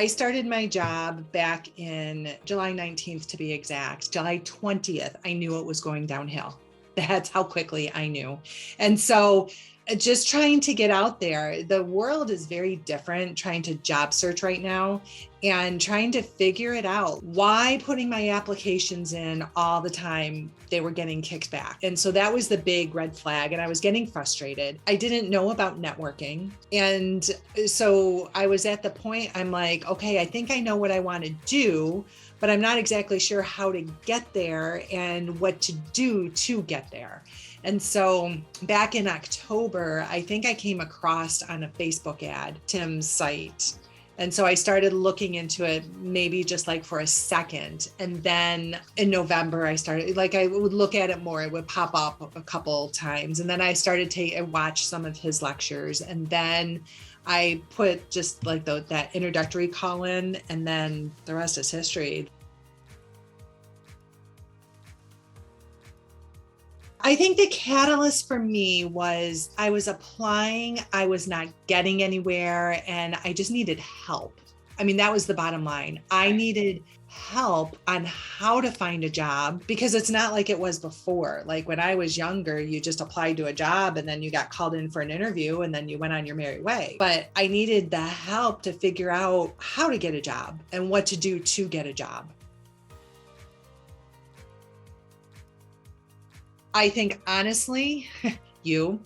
I started my job back in July 19th, to be exact. July 20th, I knew it was going downhill. That's how quickly I knew. And so just trying to get out there. The world is very different, trying to job search right now and trying to figure it out. Why putting my applications in all the time, they were getting kicked back. And so that was the big red flag. And I was getting frustrated. I didn't know about networking. And so I was at the point, I'm like, okay, I think I know what I want to do, but I'm not exactly sure how to get there and what to do to get there. And so back in October, I think I came across on a Facebook ad, Tim's site. And so I started looking into it, maybe just like for a second. And then in November, I started, like, I would look at it more. It would pop up a couple times. And then I started to watch some of his lectures. And then I put just like that introductory call in, and then the rest is history. I think the catalyst for me was I was applying, I was not getting anywhere, and I just needed help. I mean, that was the bottom line. I needed help on how to find a job, because it's not like it was before. Like when I was younger, you just applied to a job and then you got called in for an interview and then you went on your merry way. But I needed the help to figure out how to get a job and what to do to get a job. I think honestly, you.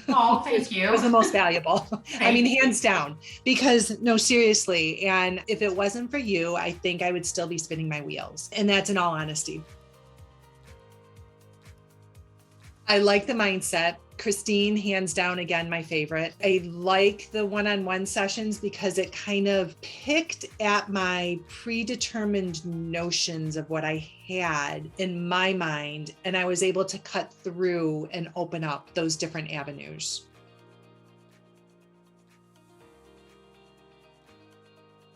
Oh, thank you. Was the most valuable. I mean, hands down, because no, seriously. And if it wasn't for you, I think I would still be spinning my wheels. And that's in all honesty. I like the mindset. Kirsten, hands down, again, my favorite. I like the one-on-one sessions because it kind of picked at my predetermined notions of what I had in my mind, and I was able to cut through and open up those different avenues.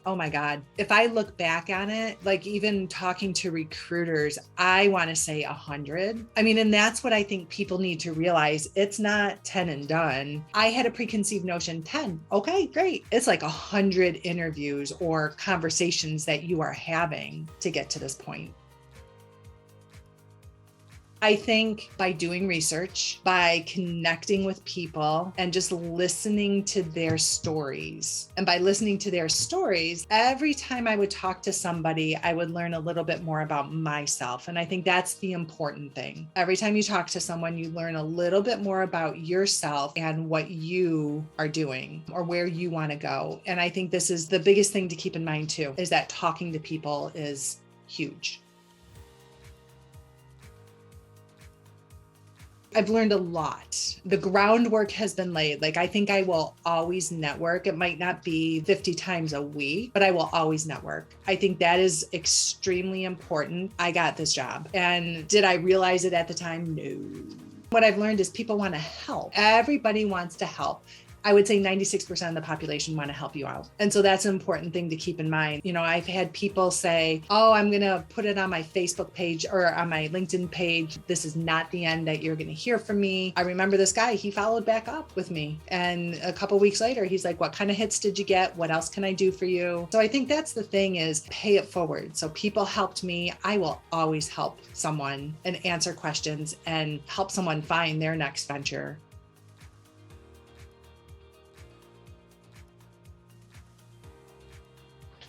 Oh my God. If I look back on it, like even talking to recruiters, I want to say 100. I mean, and that's what I think people need to realize. It's not 10 and done. I had a preconceived notion, 10. Okay, great. It's like 100 interviews or conversations that you are having to get to this point. I think by doing research, by connecting with people and just listening to their stories. And by listening to their stories, every time I would talk to somebody, I would learn a little bit more about myself. And I think that's the important thing. Every time you talk to someone, you learn a little bit more about yourself and what you are doing or where you want to go. And I think this is the biggest thing to keep in mind too, is that talking to people is huge. I've learned a lot. The groundwork has been laid. Like, I think I will always network. It might not be 50 times a week, but I will always network. I think that is extremely important. I got this job. And did I realize it at the time? No. What I've learned is people want to help. Everybody wants to help. I would say 96% of the population want to help you out. And so that's an important thing to keep in mind. You know, I've had people say, oh, I'm going to put it on my Facebook page or on my LinkedIn page. This is not the end that you're going to hear from me. I remember this guy, he followed back up with me. And a couple weeks later, he's like, what kind of hits did you get? What else can I do for you? So I think that's the thing, is pay it forward. So people helped me. I will always help someone and answer questions and help someone find their next venture.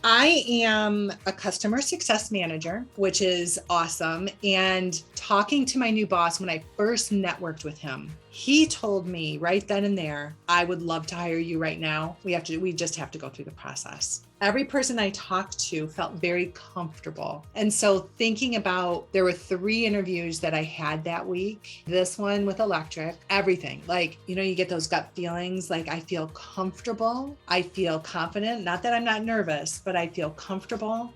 I am a customer success manager, which is awesome. And talking to my new boss, when I first networked with him, he told me right then and there, I would love to hire you right now. We just have to go through the process. Every person I talked to felt very comfortable. And so thinking about, there were 3 interviews that I had that week. This one with electric, everything. Like, you know, you get those gut feelings, like I feel comfortable. I feel confident. Not that I'm not nervous, but I feel comfortable.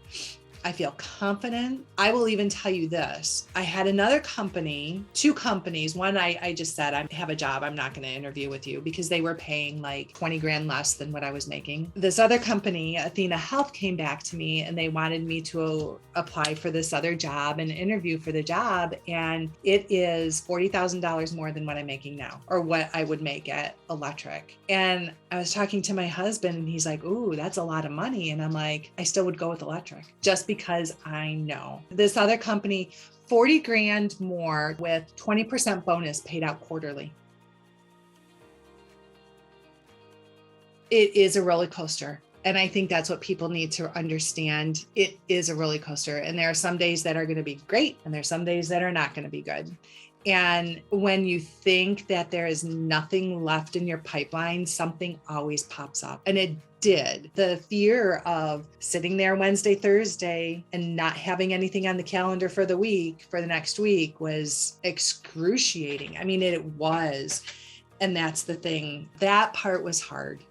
I feel confident. I will even tell you this. I had another company, two companies. One, I just said, I have a job. I'm not going to interview with you because they were paying like 20 grand less than what I was making. This other company, Athena Health, came back to me and they wanted me to apply for this other job and interview for the job. And it is $40,000 more than what I'm making now, or what I would make at electric. And I was talking to my husband and he's like, ooh, that's a lot of money. And I'm like, I still would go with electric just because I know. This other company, 40 grand more with 20% bonus paid out quarterly. It is a roller coaster. And I think that's what people need to understand. It is a roller coaster. And there are some days that are going to be great. And there's some days that are not going to be good. And when you think that there is nothing left in your pipeline, something always pops up. And it did. The fear of sitting there Wednesday, Thursday, and not having anything on the calendar for the week, for the next week, was excruciating. I mean, it was. And that's the thing. That part was hard.